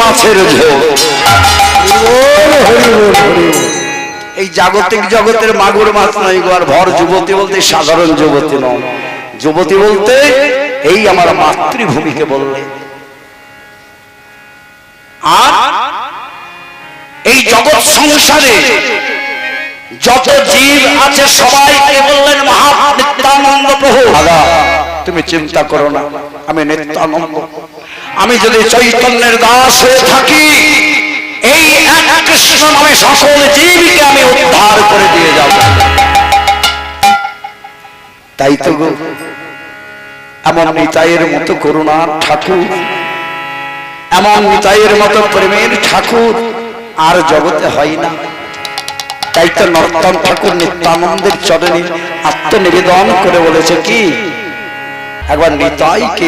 মাছের ঝোল। এই জাগতিক জগতের মাগুর মাছ নয় গো, আর ভর যুবতী বলতে সাধারণ যুবতী নয়, যুবতী বলতে এই আমার মাতৃভূমিকে বললে। আর এই জগৎ সংসারে যত জীব আছে সবাইকে বললেন মহানিত্যানন্দ প্রভু। দাদা তুমি চিন্তা করো না, আমি নিত্যানন্দ, আমি যদি চৈতন্যের দাস হয়ে থাকি এই এক কৃষ্ণ নামে সকল জীবকে আমি উদ্ধার করে দিয়ে যাব। তাই তো গো, এমন নিতাইয়ের মতো করুণার ঠাকুর, এমন নিতাইয়ের মতো প্রেমের ঠাকুর আর জগতে হয় না। তাই তো নর্তন ঠাকুর নিত্যানন্দের চরণে আত্মনিবেদন করে বলেছে কি, একবার নিতাইকে